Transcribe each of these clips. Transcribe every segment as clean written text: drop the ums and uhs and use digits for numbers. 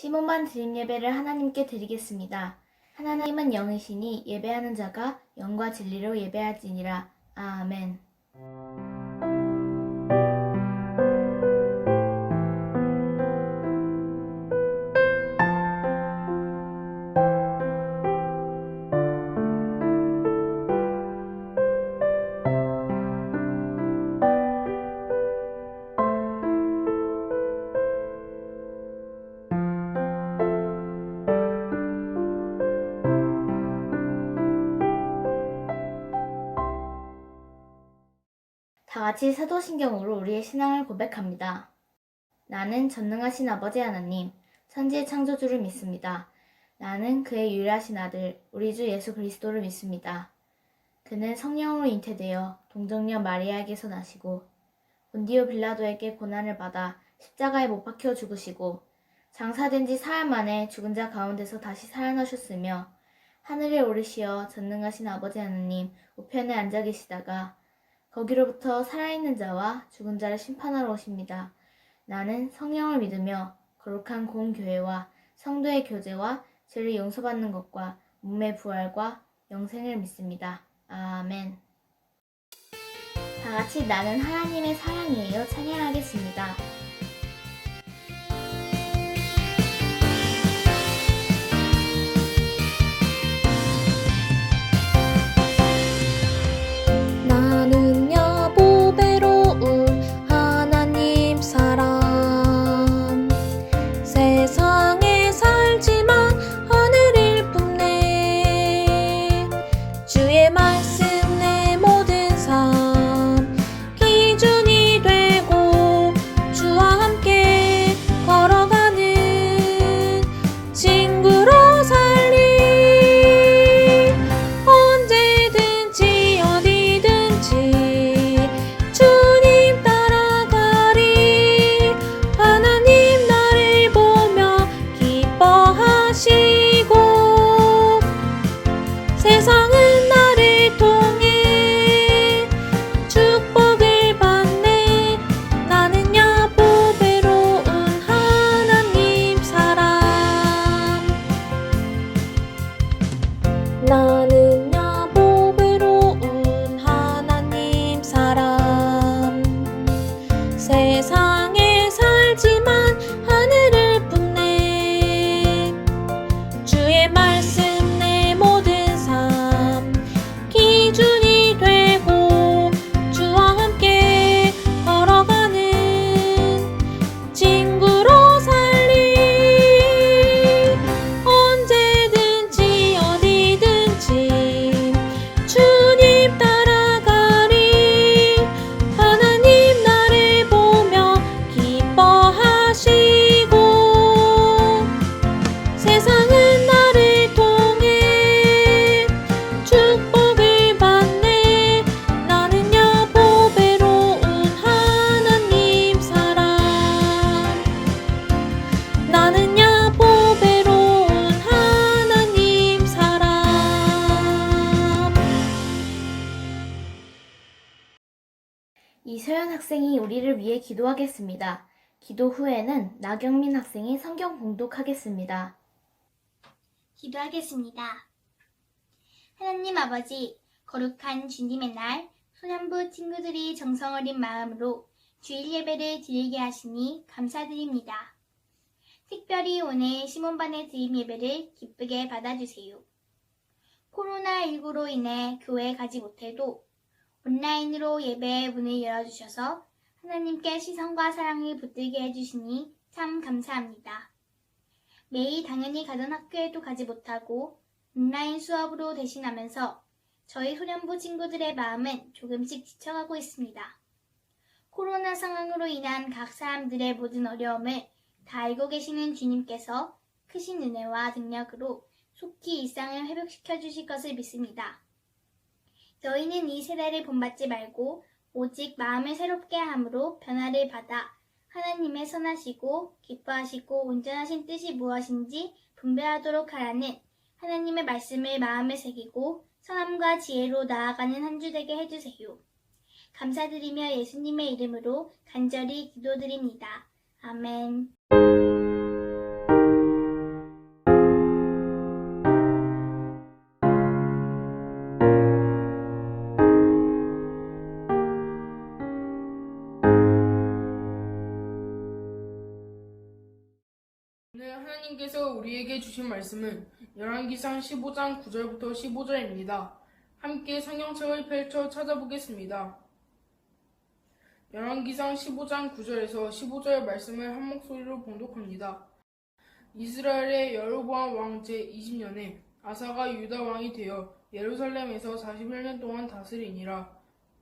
시몬반 드림 예배를 하나님께 드리겠습니다. 하나님은 영이시니 예배하는 자가 영과 진리로 예배할지니라. 아멘. 다 같이 사도신경으로 우리의 신앙을 고백합니다. 나는 전능하신 아버지 하나님, 천지의 창조주를 믿습니다. 나는 그의 유일하신 아들, 우리 주 예수 그리스도를 믿습니다. 그는 성령으로 잉태되어 동정녀 마리아에게서 나시고 본디오 빌라도에게 고난을 받아 십자가에 못 박혀 죽으시고 장사된 지 사흘 만에 죽은 자 가운데서 다시 살아나셨으며 하늘에 오르시어 전능하신 아버지 하나님 우편에 앉아 계시다가 거기로부터 살아있는 자와 죽은 자를 심판하러 오십니다. 나는 성령을 믿으며 거룩한 공교회와 성도의 교제와 죄를 용서받는 것과 몸의 부활과 영생을 믿습니다. 아멘. 다 같이 나는 하나님의 사랑이에요 찬양하겠습니다. 나는야 보배로운 하나님 사람 세상에 살지만 하늘을 뿜네 주의 말씀 내 모든 삶 기준이 되고 주와 함께 걸어가는 친구로 살리 언제든지 어디든지 주님 따라가리 하나님 나를 보며 기뻐하시고 세상은 나를 통해 축복을 받네 나는야 보배로운 하나님 사람 나는야 보배로운 하나님 사람 세상에 살지만 하늘을 뿜네 주의 말씀 내 모든 삶 기준이 되고 주와 함께 걸어가는 친구로 살리 언제든지 어디든지 주님 따라가리 하나님 나를 보며 기뻐하시고 세상은 나를 통해 축복을 받네 나는야 보배로운 하나님 사람 나는야 보배로운 하나님 사람 이소연 학생이 우리를 위해 기도하겠습니다. 기도 후에는 나경민 학생이 성경 봉독하겠습니다. 기도하겠습니다. 하나님 아버지, 거룩한 주님의 날, 소년부 친구들이 정성 어린 마음으로 주일 예배를 드리게 하시니 감사드립니다. 특별히 오늘 시몬반의 드림 예배를 기쁘게 받아주세요. 코로나19로 인해 교회에 가지 못해도 온라인으로 예배의 문을 열어주셔서 하나님께 시선과 사랑을 붙들게 해주시니 참 감사합니다. 매일 당연히 가던 학교에도 가지 못하고 온라인 수업으로 대신하면서 저희 소년부 친구들의 마음은 조금씩 지쳐가고 있습니다. 코로나 상황으로 인한 각 사람들의 모든 어려움을 다 알고 계시는 주님께서 크신 은혜와 능력으로 속히 일상을 회복시켜 주실 것을 믿습니다. 너희는 이 세대를 본받지 말고 오직 마음을 새롭게 함으로 변화를 받아 하나님의 선하시고 기뻐하시고 온전하신 뜻이 무엇인지 분별하도록 하라는 하나님의 말씀을 마음에 새기고 선함과 지혜로 나아가는 한 주 되게 해주세요. 감사드리며 예수님의 이름으로 간절히 기도드립니다. 아멘. 오늘 하나님께서 우리에게 주신 말씀은 열왕기상 15장 9절부터 15절입니다. 함께 성경책을 펼쳐 찾아보겠습니다. 열왕기상 15장 9절에서 15절 말씀을 한 목소리로 봉독합니다. 이스라엘의 여로보암 왕 제20년에 아사가 유다 왕이 되어 예루살렘에서 41년 동안 다스리니라.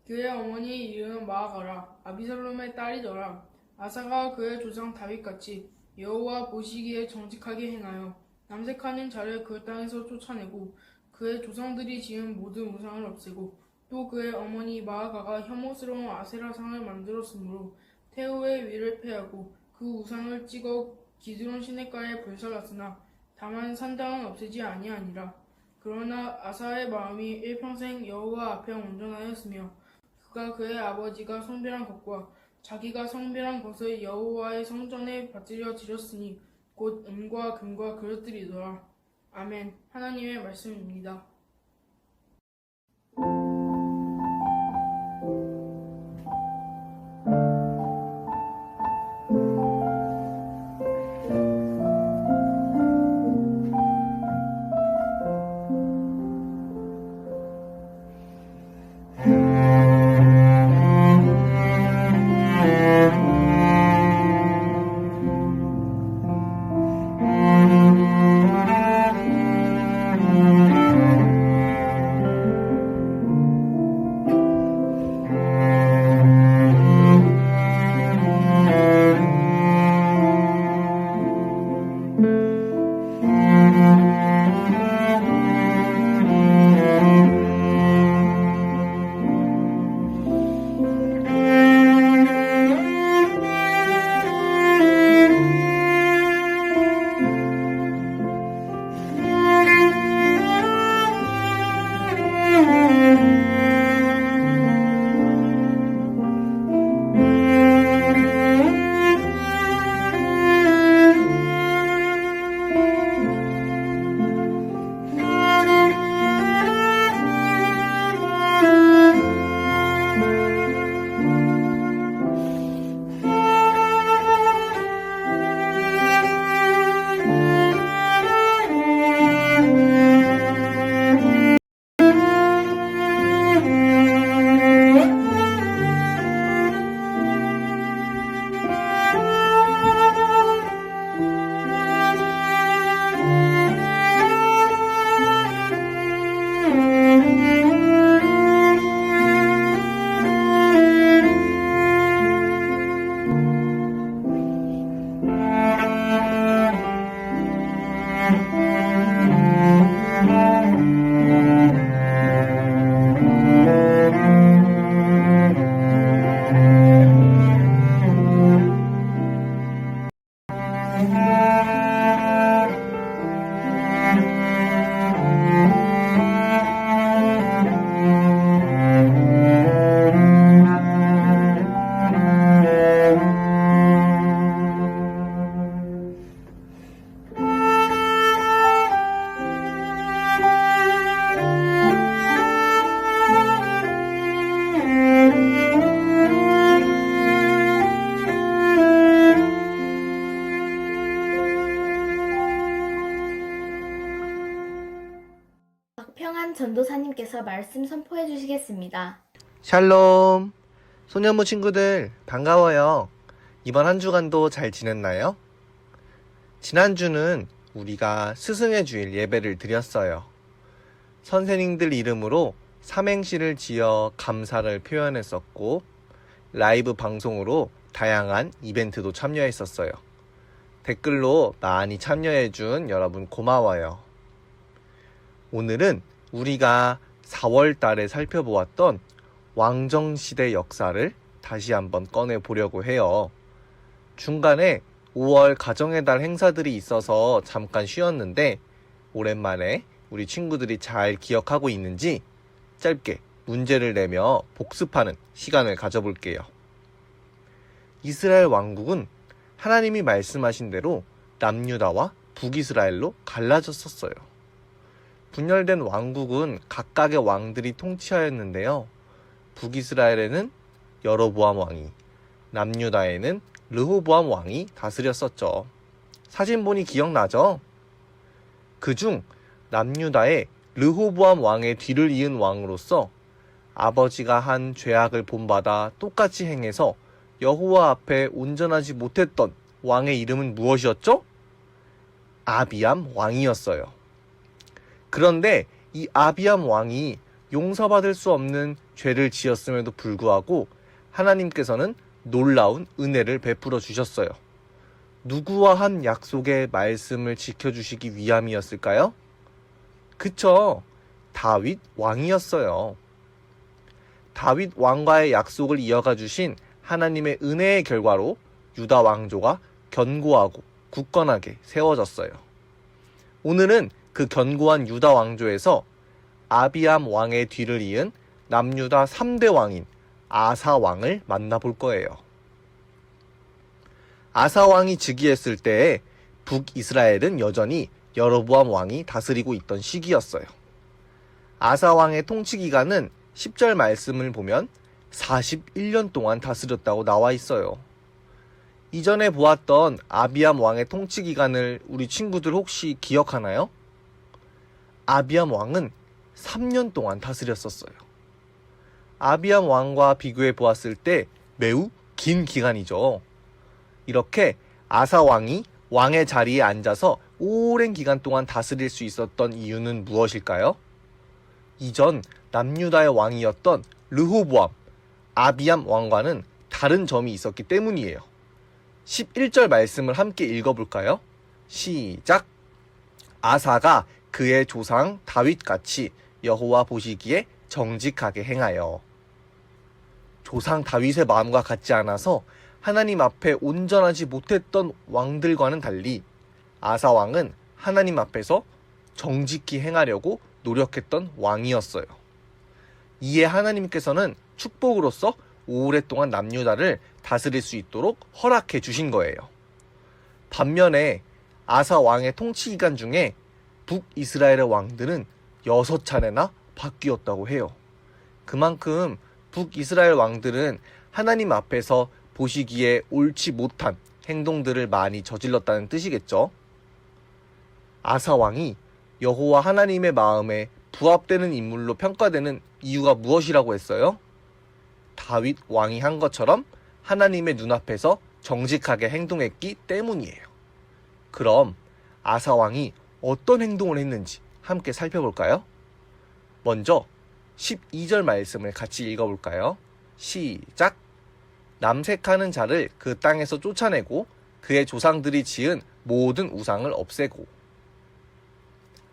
그의 어머니의 이름은 마아가라. 아비살롬의 딸이더라. 아사가 그의 조상 다윗같이 여호와 보시기에 정직하게 행하여 남색하는 자를 그 땅에서 쫓아내고 그의 조상들이 지은 모든 우상을 없애고 또 그의 어머니 마아가가 혐오스러운 아세라상을 만들었으므로 태우의 위를 패하고 그 우상을 찍어 기드론 시냇가에 불살랐으나 다만 산당은 없애지 아니하니라. 그러나 아사의 마음이 일평생 여호와 앞에 온전하였으며 그가 그의 아버지가 성별한 것과 자기가 성별한 것을 여호와의 성전에 받들여 드렸으니 곧 은과 금과 그릇들이더라. 아멘. 하나님의 말씀입니다. 박평한 전도사님께서 말씀 선포해 주시겠습니다. 샬롬! 소녀무 친구들, 반가워요. 이번 한 주간도 잘 지냈나요? 지난주는 우리가 스승의 주일 예배를 드렸어요. 선생님들 이름으로 삼행시를 지어 감사를 표현했었고, 라이브 방송으로 다양한 이벤트도 참여했었어요. 댓글로 많이 참여해준 여러분 고마워요. 오늘은 우리가 4월 달에 살펴보았던 왕정시대 역사를 다시 한번 꺼내보려고 해요. 중간에 5월 가정의 달 행사들이 있어서 잠깐 쉬었는데 오랜만에 우리 친구들이 잘 기억하고 있는지 짧게 문제를 내며 복습하는 시간을 가져볼게요. 이스라엘 왕국은 하나님이 말씀하신 대로 남유다와 북이스라엘로 갈라졌었어요. 분열된 왕국은 각각의 왕들이 통치하였는데요. 북이스라엘에는 여로보암 왕이, 남유다에는 르호보암 왕이 다스렸었죠. 사진 보니 기억나죠? 그중 남유다의 르호보암 왕의 뒤를 이은 왕으로서 아버지가 한 죄악을 본받아 똑같이 행해서 여호와 앞에 온전하지 못했던 왕의 이름은 무엇이었죠? 아비암 왕이었어요. 그런데 이 아비암 왕이 용서받을 수 없는 죄를 지었음에도 불구하고 하나님께서는 놀라운 은혜를 베풀어 주셨어요. 누구와 한 약속의 말씀을 지켜주시기 위함이었을까요? 그쵸, 다윗 왕이었어요. 다윗 왕과의 약속을 이어가 주신 하나님의 은혜의 결과로 유다 왕조가 견고하고 굳건하게 세워졌어요. 오늘은 그 견고한 유다 왕조에서 아비암 왕의 뒤를 이은 남유다 3대 왕인 아사 왕을 만나볼 거예요. 아사 왕이 즉위했을 때에 북이스라엘은 여전히 여로보암 왕이 다스리고 있던 시기였어요. 아사 왕의 통치 기간은 10절 말씀을 보면 41년 동안 다스렸다고 나와 있어요. 이전에 보았던 아비암 왕의 통치 기간을 우리 친구들 혹시 기억하나요? 아비암 왕은 3년 동안 다스렸었어요. 아비암 왕과 비교해 보았을 때 매우 긴 기간이죠. 이렇게 아사 왕이 왕의 자리에 앉아서 오랜 기간 동안 다스릴 수 있었던 이유는 무엇일까요? 이전 남유다의 왕이었던 르호보암, 아비암 왕과는 다른 점이 있었기 때문이에요. 11절 말씀을 함께 읽어볼까요? 시작! 아사가 그의 조상 다윗같이 여호와 보시기에 정직하게 행하여. 조상 다윗의 마음과 같지 않아서 하나님 앞에 온전하지 못했던 왕들과는 달리 아사 왕은 하나님 앞에서 정직히 행하려고 노력했던 왕이었어요. 이에 하나님께서는 축복으로서 오랫동안 남유다를 다스릴 수 있도록 허락해 주신 거예요. 반면에 아사 왕의 통치 기간 중에 북이스라엘의 왕들은 6차례나 바뀌었다고 해요. 그만큼 북이스라엘 왕들은 하나님 앞에서 보시기에 옳지 못한 행동들을 많이 저질렀다는 뜻이겠죠. 아사 왕이 여호와 하나님의 마음에 부합되는 인물로 평가되는 이유가 무엇이라고 했어요? 다윗 왕이 한 것처럼 하나님의 눈앞에서 정직하게 행동했기 때문이에요. 그럼 아사 왕이 어떤 행동을 했는지 함께 살펴볼까요? 먼저 12절 말씀을 같이 읽어볼까요? 시작! 남색하는 자를 그 땅에서 쫓아내고 그의 조상들이 지은 모든 우상을 없애고.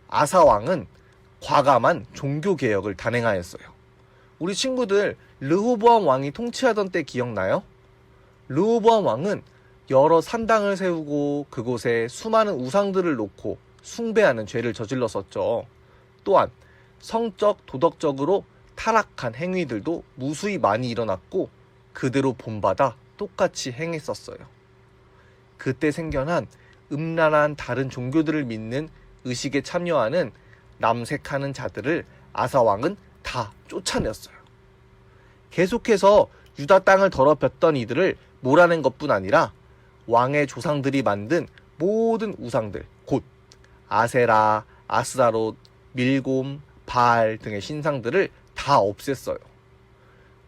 아사 왕은 과감한 종교개혁을 단행하였어요. 우리 친구들 르호보암 왕이 통치하던 때 기억나요? 르호보암 왕은 여러 산당을 세우고 그곳에 수많은 우상들을 놓고 숭배하는 죄를 저질렀었죠. 또한 성적, 도덕적으로 타락한 행위들도 무수히 많이 일어났고 그대로 본받아 똑같이 행했었어요. 그때 생겨난 음란한 다른 종교들을 믿는 의식에 참여하는 남색하는 자들을 아사 왕은 다 쫓아냈어요. 계속해서 유다 땅을 더럽혔던 이들을 몰아낸 것뿐 아니라 왕의 조상들이 만든 모든 우상들, 곧 아세라, 아스다롯, 밀곰, 바알 등의 신상들을 다 없앴어요.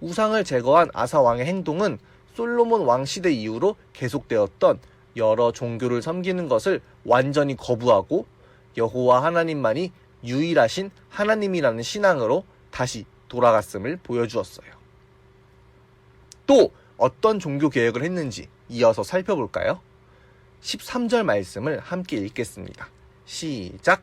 우상을 제거한 아사 왕의 행동은 솔로몬 왕 시대 이후로 계속되었던 여러 종교를 섬기는 것을 완전히 거부하고 여호와 하나님만이 유일하신 하나님이라는 신앙으로 다시 돌아갔음을 보여주었어요. 또 어떤 종교 개혁을 했는지 이어서 살펴볼까요? 13절 말씀을 함께 읽겠습니다. 시작!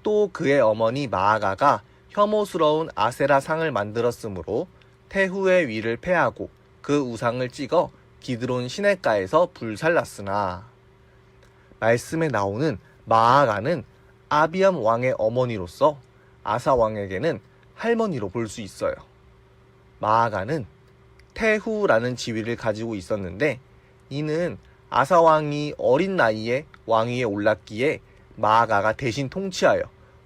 또 그의 어머니 마아가가 혐오스러운 아세라 상을 만들었으므로 태후의 위를 패하고 그 우상을 찍어 기드론 시냇가에서 불살랐으나. 말씀에 나오는 마아가는 아비암 왕의 어머니로서 아사 왕에게는 할머니로 볼 수 있어요. 마아가는 태후라는 지위를 가지고 있었는데 이는 아사 왕이 어린 나이에 왕위에 올랐기에 마아가가 대신 통치하여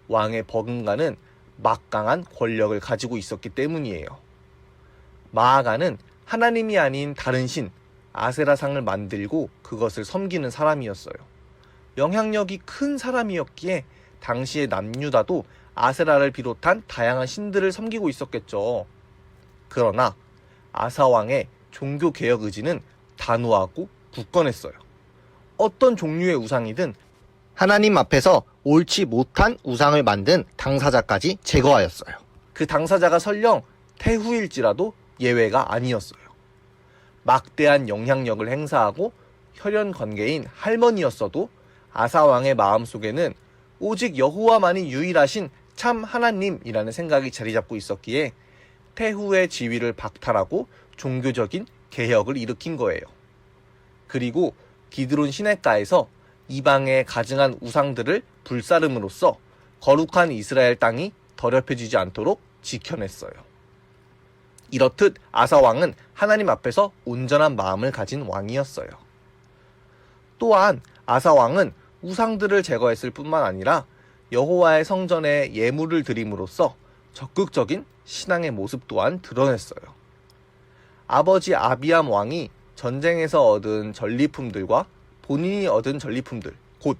왕의 버금가는 막강한 권력을 가지고 있었기 때문이에요. 마아가는 하나님이 아닌 다른 신 아세라상을 만들고 그것을 섬기는 사람이었어요. 영향력이 큰 사람이었기에 당시의 남유다도 아세라를 비롯한 다양한 신들을 섬기고 있었겠죠. 그러나 아사왕의 종교개혁 의지는 단호하고 굳건했어요. 어떤 종류의 우상이든 하나님 앞에서 옳지 못한 우상을 만든 당사자까지 제거하였어요. 그 당사자가 설령 태후일지라도 예외가 아니었어요. 막대한 영향력을 행사하고 혈연 관계인 할머니였어도 아사왕의 마음속에는 오직 여호와만이 유일하신 참 하나님이라는 생각이 자리 잡고 있었기에 태후의 지위를 박탈하고 종교적인 개혁을 일으킨 거예요. 그리고 기드론 시냇가에서 이방의 가증한 우상들을 불사름으로써 거룩한 이스라엘 땅이 더럽혀지지 않도록 지켜냈어요. 이렇듯 아사왕은 하나님 앞에서 온전한 마음을 가진 왕이었어요. 또한 아사왕은 우상들을 제거했을 뿐만 아니라 여호와의 성전에 예물을 드림으로써 적극적인 신앙의 모습 또한 드러냈어요. 아버지 아비암 왕이 전쟁에서 얻은 전리품들과 본인이 얻은 전리품들, 곧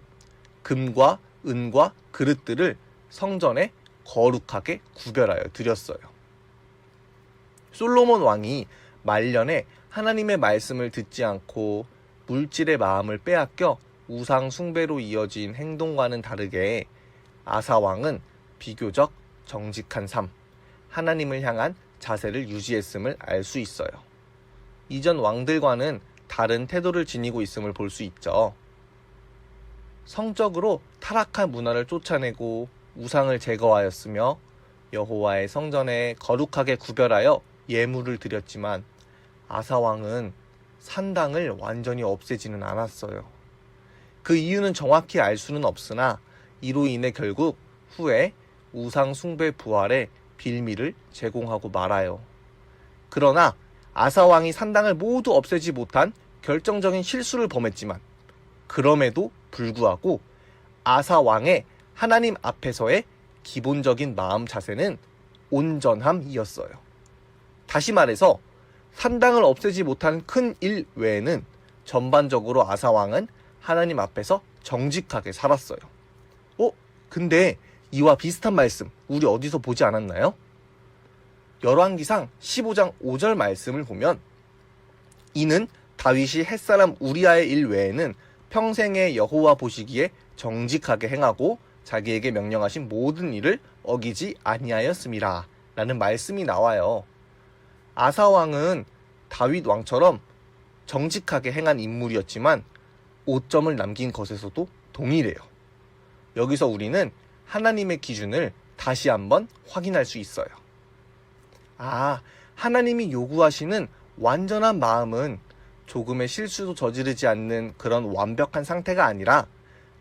금과 은과 그릇들을 성전에 거룩하게 구별하여 드렸어요. 솔로몬 왕이 말년에 하나님의 말씀을 듣지 않고 물질의 마음을 빼앗겨 우상 숭배로 이어진 행동과는 다르게 아사 왕은 비교적 정직한 삶, 하나님을 향한 자세를 유지했음을 알 수 있어요. 이전 왕들과는 다른 태도를 지니고 있음을 볼 수 있죠. 성적으로 타락한 문화를 쫓아내고 우상을 제거하였으며 여호와의 성전에 거룩하게 구별하여 예물을 드렸지만 아사 왕은 산당을 완전히 없애지는 않았어요. 그 이유는 정확히 알 수는 없으나 이로 인해 결국 후에 우상 숭배 부활의 빌미를 제공하고 말아요. 그러나 아사 왕이 산당을 모두 없애지 못한 결정적인 실수를 범했지만 그럼에도 불구하고 아사 왕의 하나님 앞에서의 기본적인 마음 자세는 온전함이었어요. 다시 말해서 산당을 없애지 못한 큰 일 외에는 전반적으로 아사 왕은 하나님 앞에서 정직하게 살았어요. 근데 이와 비슷한 말씀 우리 어디서 보지 않았나요? 열왕기상 15장 5절 말씀을 보면 이는 다윗이 햇사람 우리아의 일 외에는 평생에 여호와 보시기에 정직하게 행하고 자기에게 명령하신 모든 일을 어기지 아니하였음이라 라는 말씀이 나와요. 아사 왕은 다윗 왕처럼 정직하게 행한 인물이었지만 오점을 남긴 것에서도 동일해요. 여기서 우리는 하나님의 기준을 다시 한번 확인할 수 있어요. 하나님이 요구하시는 완전한 마음은 조금의 실수도 저지르지 않는 그런 완벽한 상태가 아니라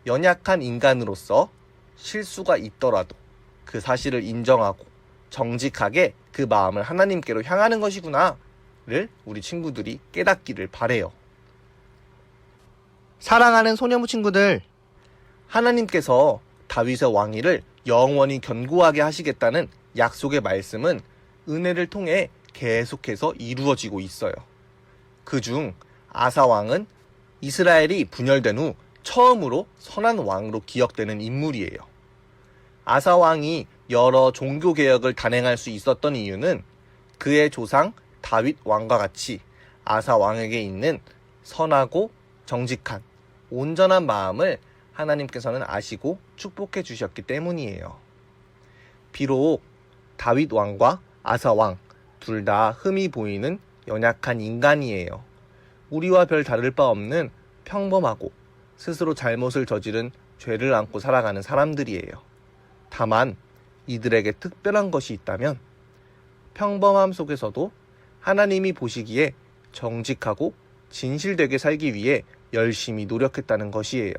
연약한 인간으로서 실수가 있더라도 그 사실을 인정하고 정직하게 그 마음을 하나님께로 향하는 것이구나를 우리 친구들이 깨닫기를 바래요. 사랑하는 소녀부 친구들, 하나님께서 다윗의 왕위를 영원히 견고하게 하시겠다는 약속의 말씀은 은혜를 통해 계속해서 이루어지고 있어요. 그중 아사 왕은 이스라엘이 분열된 후 처음으로 선한 왕으로 기억되는 인물이에요. 아사 왕이 여러 종교 개혁을 단행할 수 있었던 이유는 그의 조상 다윗 왕과 같이 아사 왕에게 있는 선하고 정직한 온전한 마음을 하나님께서는 아시고 축복해 주셨기 때문이에요. 비록 다윗 왕과 아사 왕 둘 다 흠이 보이는 연약한 인간이에요. 우리와 별 다를 바 없는 평범하고 스스로 잘못을 저지른 죄를 안고 살아가는 사람들이에요. 다만 이들에게 특별한 것이 있다면 평범함 속에서도 하나님이 보시기에 정직하고 진실되게 살기 위해 열심히 노력했다는 것이에요.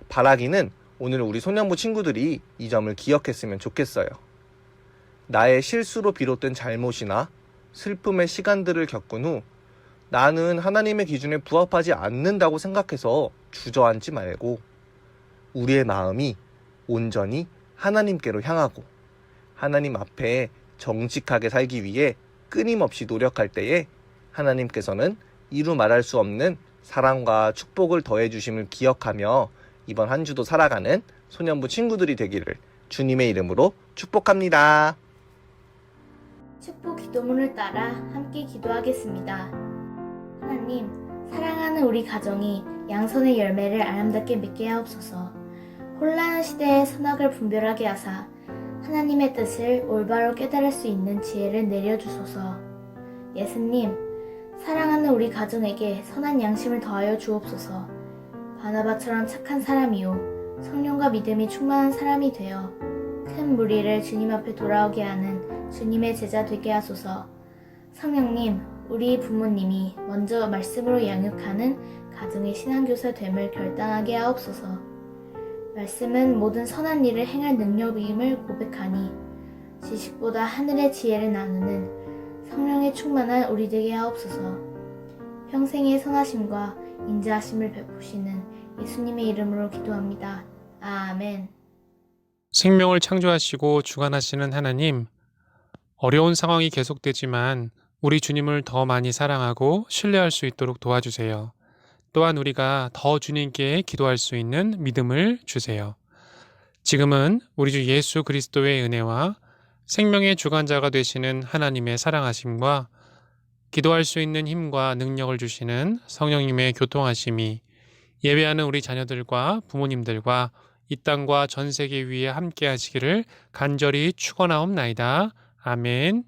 바라기는 오늘 우리 소년부 친구들이 이 점을 기억했으면 좋겠어요. 나의 실수로 비롯된 잘못이나 슬픔의 시간들을 겪은 후 나는 하나님의 기준에 부합하지 않는다고 생각해서 주저앉지 말고 우리의 마음이 온전히 하나님께로 향하고 하나님 앞에 정직하게 살기 위해 끊임없이 노력할 때에 하나님께서는 이루 말할 수 없는 사랑과 축복을 더해 주심을 기억하며 이번 한 주도 살아가는 소년부 친구들이 되기를 주님의 이름으로 축복합니다. 축복 기도문을 따라 함께 기도하겠습니다. 하나님, 사랑하는 우리 가정이 양선의 열매를 아름답게 맺게 하옵소서. 혼란한 시대에 선악을 분별하게 하사 하나님의 뜻을 올바로 깨달을 수 있는 지혜를 내려주소서. 예수님, 사랑하는 우리 가정에게 선한 양심을 더하여 주옵소서. 바나바처럼 착한 사람이요 성령과 믿음이 충만한 사람이 되어 큰 무리를 주님 앞에 돌아오게 하는 주님의 제자 되게 하소서. 성령님, 우리 부모님이 먼저 말씀으로 양육하는 가정의 신앙교사 됨을 결단하게 하옵소서. 말씀은 모든 선한 일을 행할 능력임을 고백하니 지식보다 하늘의 지혜를 나누는 성령의 충만한 우리 되게 하옵소서. 평생의 선하심과 인자하심을 베푸시는 예수님의 이름으로 기도합니다. 아멘. 생명을 창조하시고 주관하시는 하나님, 어려운 상황이 계속되지만 우리 주님을 더 많이 사랑하고 신뢰할 수 있도록 도와주세요. 또한 우리가 더 주님께 기도할 수 있는 믿음을 주세요. 지금은 우리 주 예수 그리스도의 은혜와 생명의 주관자가 되시는 하나님의 사랑하심과 기도할 수 있는 힘과 능력을 주시는 성령님의 교통하심이 예배하는 우리 자녀들과 부모님들과 이 땅과 전 세계 위에 함께 하시기를 간절히 축원하옵나이다. 아멘.